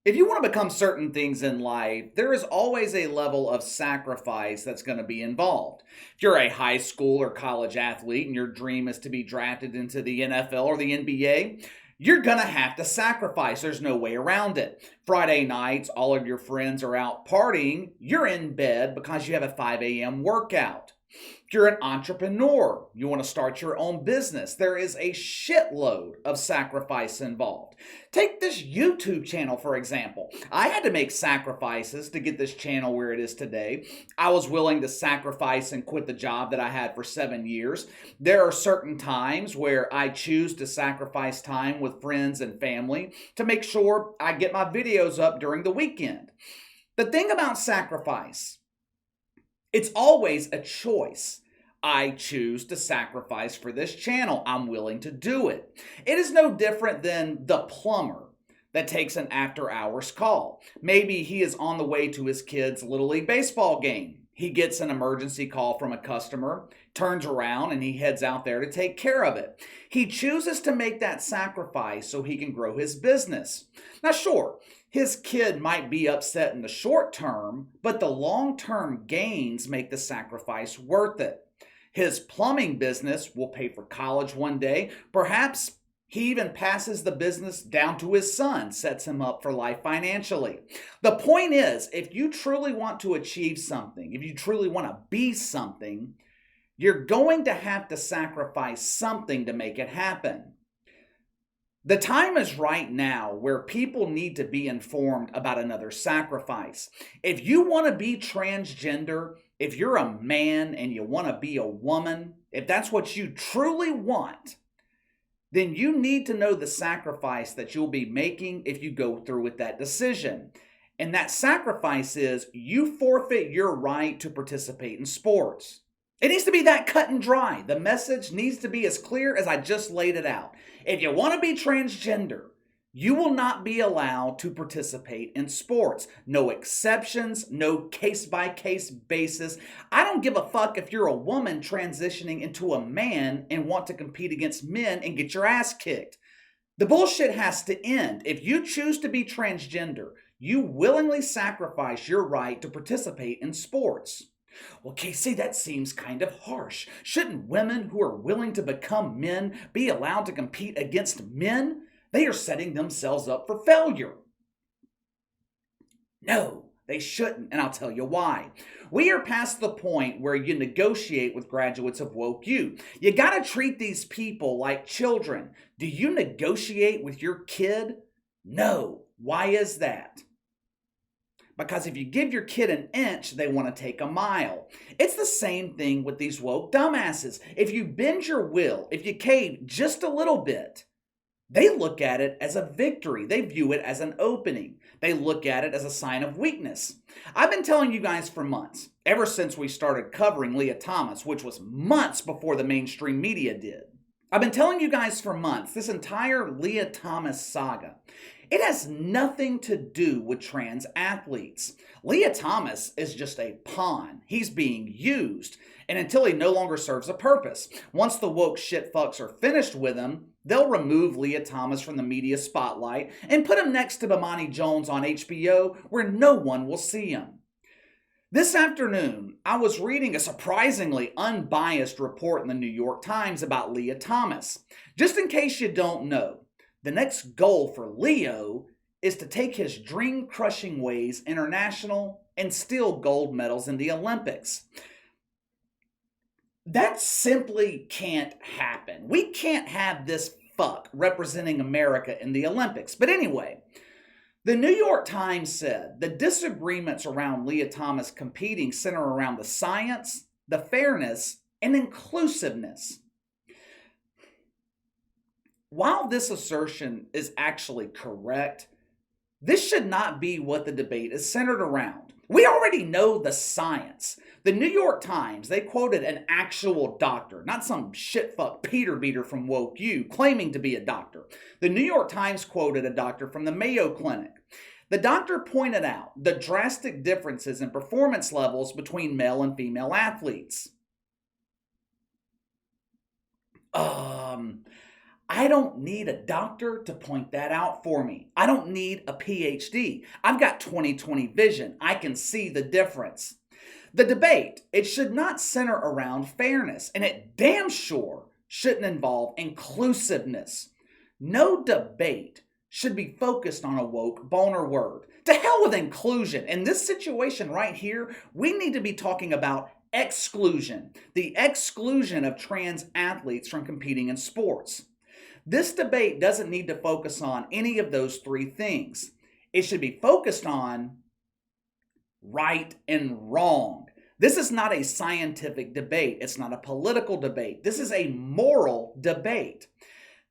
If you want to become certain things in life, there is always a level of sacrifice that's going to be involved. If you're a high school or college athlete and your dream is to be drafted into the NFL or the NBA, you're going to have to sacrifice. There's no way around it. Friday nights, all of your friends are out partying. You're in bed because you have a 5 a.m. workout. If you're an entrepreneur, you want to start your own business, there is a shitload of sacrifice involved. Take this YouTube channel, for example. I had to make sacrifices to get this channel where it is today. I was willing to sacrifice and quit the job that I had for 7 years. There are certain times where I choose to sacrifice time with friends and family to make sure I get my videos up during the weekend. The thing about sacrifice, it's always a choice. I choose to sacrifice for this channel. I'm willing to do it. It is no different than the plumber that takes an after-hours call. Maybe he is on the way to his kid's Little League baseball game. He gets an emergency call from a customer, turns around, and he heads out there to take care of it. He chooses to make that sacrifice so he can grow his business. Now, sure, his kid might be upset in the short term, but the long-term gains make the sacrifice worth it. His plumbing business will pay for college one day. Perhaps he even passes the business down to his son, sets him up for life financially. The point is, if you truly want to achieve something, if you truly want to be something, you're going to have to sacrifice something to make it happen. The time is right now where people need to be informed about another sacrifice. If you want to be transgender, if you're a man and you want to be a woman, if that's what you truly want, then you need to know the sacrifice that you'll be making if you go through with that decision. And that sacrifice is you forfeit your right to participate in sports. It needs to be that cut and dry. The message needs to be as clear as I just laid it out. If you want to be transgender, you will not be allowed to participate in sports. No exceptions, no case-by-case basis. I don't give a fuck if you're a woman transitioning into a man and want to compete against men and get your ass kicked. The bullshit has to end. If you choose to be transgender, you willingly sacrifice your right to participate in sports. Well, Casey, that seems kind of harsh. Shouldn't women who are willing to become men be allowed to compete against men? They are setting themselves up for failure. No, they shouldn't, and I'll tell you why. We are past the point where you negotiate with graduates of woke you. You gotta treat these people like children. Do you negotiate with your kid? No. Why is that? Because if you give your kid an inch, they want to take a mile. It's the same thing with these woke dumbasses. If you bend your will, if you cave just a little bit, they look at it as a victory. They view it as an opening. They look at it as a sign of weakness. I've been telling you guys for months, ever since we started covering Lia Thomas, which was months before the mainstream media did. I've been telling you guys for months, this entire Lia Thomas saga, it has nothing to do with trans athletes. Lia Thomas is just a pawn. He's being used, and until he no longer serves a purpose. Once the woke shit fucks are finished with him, they'll remove Lia Thomas from the media spotlight and put him next to Bomani Jones on HBO where no one will see him. This afternoon, I was reading a surprisingly unbiased report in the New York Times about Lia Thomas. Just in case you don't know, the next goal for Leo is to take his dream-crushing ways international and steal gold medals in the Olympics. That simply can't happen. We can't have this fuck representing America in the Olympics. But anyway, the New York Times said the disagreements around Lia Thomas competing center around the science, the fairness, and inclusiveness. While this assertion is actually correct, this should not be what the debate is centered around. We already know the science. The New York Times, they quoted an actual doctor, not some shitfuck Peter beater from Woke U claiming to be a doctor. The New York Times quoted a doctor from the Mayo Clinic. The doctor pointed out the drastic differences in performance levels between male and female athletes. I don't need a doctor to point that out for me. I don't need a PhD. I've got 20/20 vision. I can see the difference. The debate, it should not center around fairness, and it damn sure shouldn't involve inclusiveness. No debate should be focused on a woke boner word. To hell with inclusion. In this situation right here, we need to be talking about exclusion, the exclusion of trans athletes from competing in sports. This debate doesn't need to focus on any of those three things. It should be focused on right and wrong. This is not a scientific debate. It's not a political debate. This is a moral debate.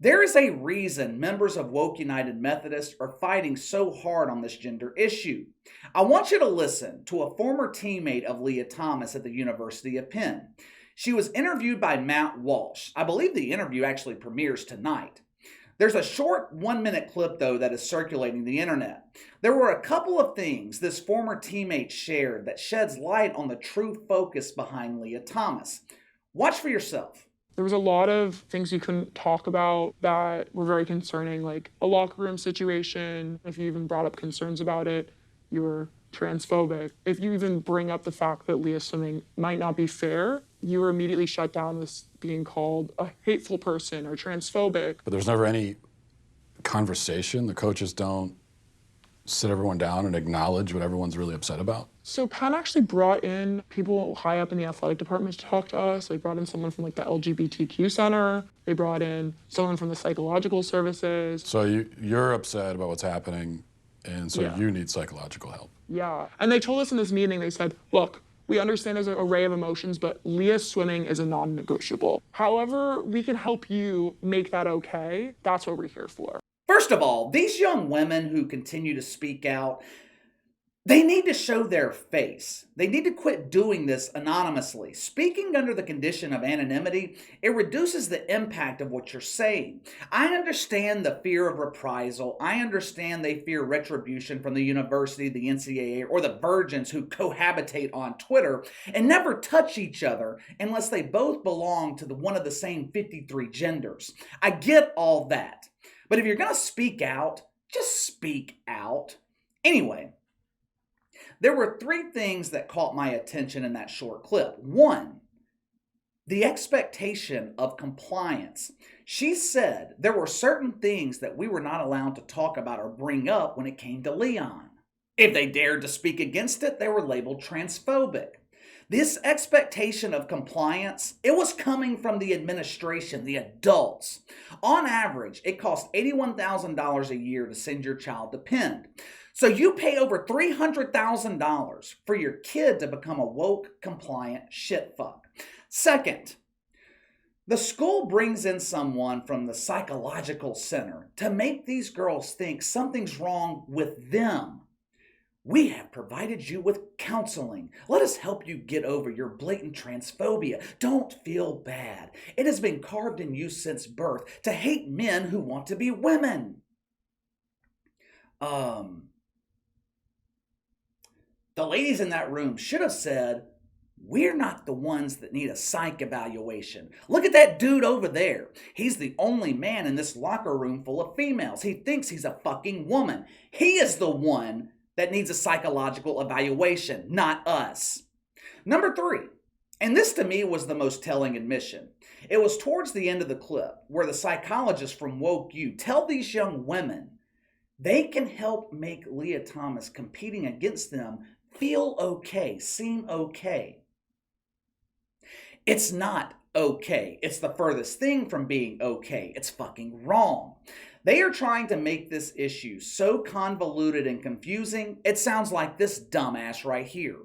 There is a reason members of Woke United Methodist are fighting so hard on this gender issue. I want you to listen to a former teammate of Lia Thomas at the University of Penn. She was interviewed by Matt Walsh. I believe the interview actually premieres tonight. There's a short 1-minute clip, though, that is circulating the internet. There were a couple of things this former teammate shared that sheds light on the true focus behind Lia Thomas. Watch for yourself. There was a lot of things you couldn't talk about that were very concerning, like a locker room situation. If you even brought up concerns about it, you were transphobic. If you even bring up the fact that Lia swimming might not be fair, you were immediately shut down as being called a hateful person or transphobic. But there's never any conversation. The coaches don't sit everyone down and acknowledge what everyone's really upset about. So Penn actually brought in people high up in the athletic department to talk to us. They brought in someone from like the LGBTQ center. They brought in someone from the psychological services. So you're upset about what's happening, and so you need psychological help. Yeah, and they told us in this meeting, they said, look, we understand there's an array of emotions, but Lia swimming is a non-negotiable. However, we can help you make that okay. That's what we're here for. First of all, these young women who continue to speak out, they need to show their face. They need to quit doing this anonymously. Speaking under the condition of anonymity, it reduces the impact of what you're saying. I understand the fear of reprisal. I understand they fear retribution from the university, the NCAA, or the virgins who cohabitate on Twitter and never touch each other unless they both belong to one of the same 53 genders. I get all that. But if you're going to speak out, just speak out. Anyway, there were 3 things that caught my attention in that short clip. 1, the expectation of compliance. She said there were certain things that we were not allowed to talk about or bring up when it came to Leon. If they dared to speak against it, they were labeled transphobic. This expectation of compliance, it was coming from the administration, the adults. On average, it costs $81,000 a year to send your child to Penn. So you pay over $300,000 for your kid to become a woke, compliant shitfuck. Second, the school brings in someone from the psychological center to make these girls think something's wrong with them. We have provided you with counseling. Let us help you get over your blatant transphobia. Don't feel bad. It has been carved in you since birth to hate men who want to be women. The ladies in that room should have said, we're not the ones that need a psych evaluation. Look at that dude over there. He's the only man in this locker room full of females. He thinks he's a fucking woman. He is the one that needs a psychological evaluation, not us. Number 3, and this to me was the most telling admission. It was towards the end of the clip where the psychologist from Woke U tell these young women they can help make Lia Thomas competing against them feel okay, seem okay. It's not okay. It's the furthest thing from being okay. It's fucking wrong. They are trying to make this issue so convoluted and confusing, it sounds like this dumbass right here.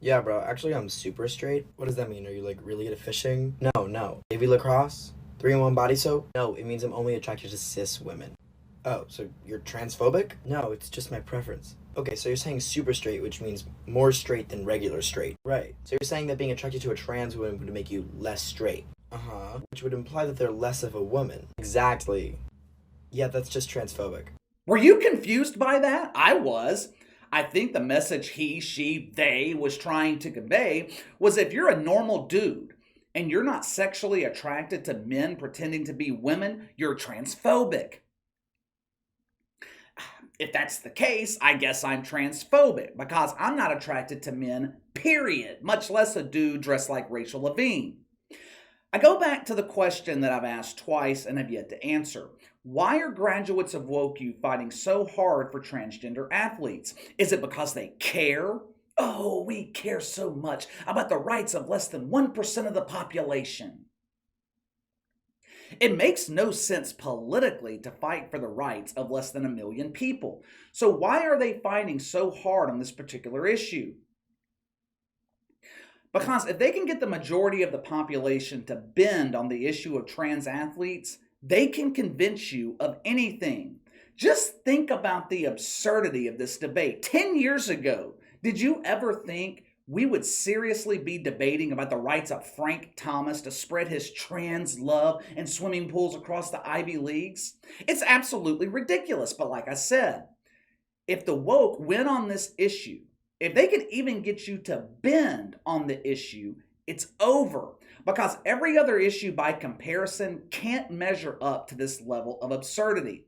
Yeah, bro, actually I'm super straight. What does that mean? Are you like really good at fishing? No. Navy lacrosse? 3-in-1 body soap? No, it means I'm only attracted to cis women. Oh, so you're transphobic? No, it's just my preference. Okay, so you're saying super straight, which means more straight than regular straight. Right. So you're saying that being attracted to a trans woman would make you less straight. Uh-huh. Which would imply that they're less of a woman. Exactly. Yeah, that's just transphobic. Were you confused by that? I was. I think the message he, she, they was trying to convey was if you're a normal dude, and you're not sexually attracted to men pretending to be women, you're transphobic. If that's the case, I guess I'm transphobic because I'm not attracted to men, period, much less a dude dressed like Rachel Levine. I go back to the question that I've asked twice and have yet to answer. Why are graduates of Woke U fighting so hard for transgender athletes? Is it because they care? Oh, we care so much about the rights of less than 1% of the population. It makes no sense politically to fight for the rights of less than 1 million people. So why are they fighting so hard on this particular issue? Because if they can get the majority of the population to bend on the issue of trans athletes, they can convince you of anything. Just think about the absurdity of this debate. 10 years ago, did you ever think we would seriously be debating about the rights of Frank Thomas to spread his trans love in swimming pools across the Ivy Leagues? It's absolutely ridiculous, but like I said, if the woke win on this issue, if they could even get you to bend on the issue, it's over. Because every other issue by comparison can't measure up to this level of absurdity.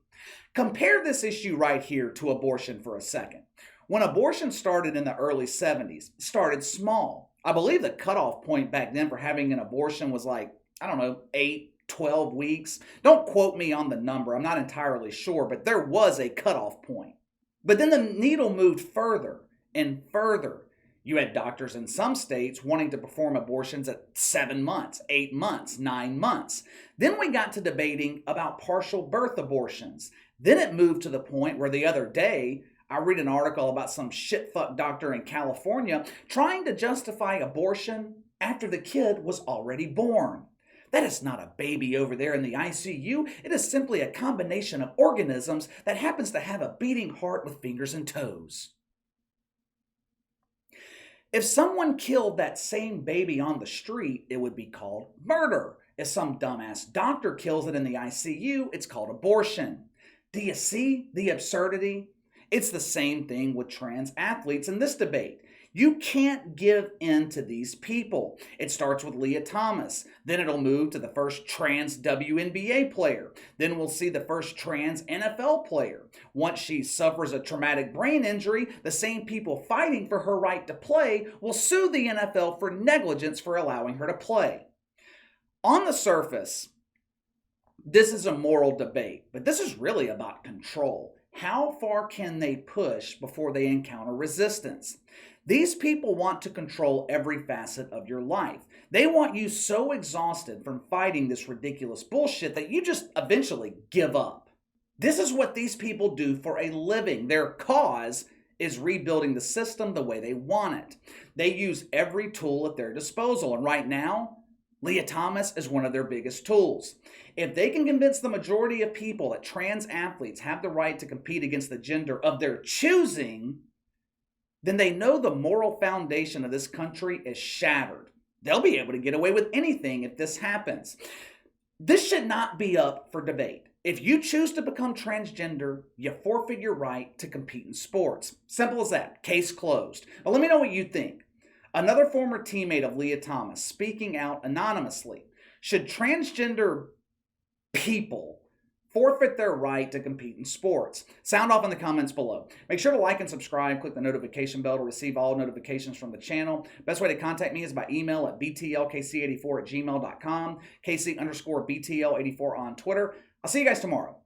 Compare this issue right here to abortion for a second. When abortion started in the early 70s, it started small. I believe the cutoff point back then for having an abortion was like, 8, 12 weeks. Don't quote me on the number, I'm not entirely sure, but there was a cutoff point. But then the needle moved further and further. You had doctors in some states wanting to perform abortions at 7 months, 8 months, 9 months. Then we got to debating about partial birth abortions. Then it moved to the point where the other day, I read an article about some shit-fuck doctor in California trying to justify abortion after the kid was already born. That is not a baby over there in the ICU. It is simply a combination of organisms that happens to have a beating heart with fingers and toes. If someone killed that same baby on the street, it would be called murder. If some dumbass doctor kills it in the ICU, it's called abortion. Do you see the absurdity? It's the same thing with trans athletes in this debate. You can't give in to these people. It starts with Lia Thomas. Then it'll move to the first trans WNBA player. Then we'll see the first trans NFL player. Once she suffers a traumatic brain injury, the same people fighting for her right to play will sue the NFL for negligence for allowing her to play. On the surface, this is a moral debate, but this is really about control. How far can they push before they encounter resistance? These people want to control every facet of your life. They want you so exhausted from fighting this ridiculous bullshit that you just eventually give up. This is what these people do for a living. Their cause is rebuilding the system the way they want it. They use every tool at their disposal, and right now, Lia Thomas is one of their biggest tools. If they can convince the majority of people that trans athletes have the right to compete against the gender of their choosing, then they know the moral foundation of this country is shattered. They'll be able to get away with anything if this happens. This should not be up for debate. If you choose to become transgender, you forfeit your right to compete in sports. Simple as that. Case closed. But let me know what you think. Another former teammate of Lia Thomas speaking out anonymously. Should transgender people forfeit their right to compete in sports? Sound off in the comments below. Make sure to like and subscribe. Click the notification bell to receive all notifications from the channel. Best way to contact me is by email at btlkc84@gmail.com, KC_BTL84 on Twitter. I'll see you guys tomorrow.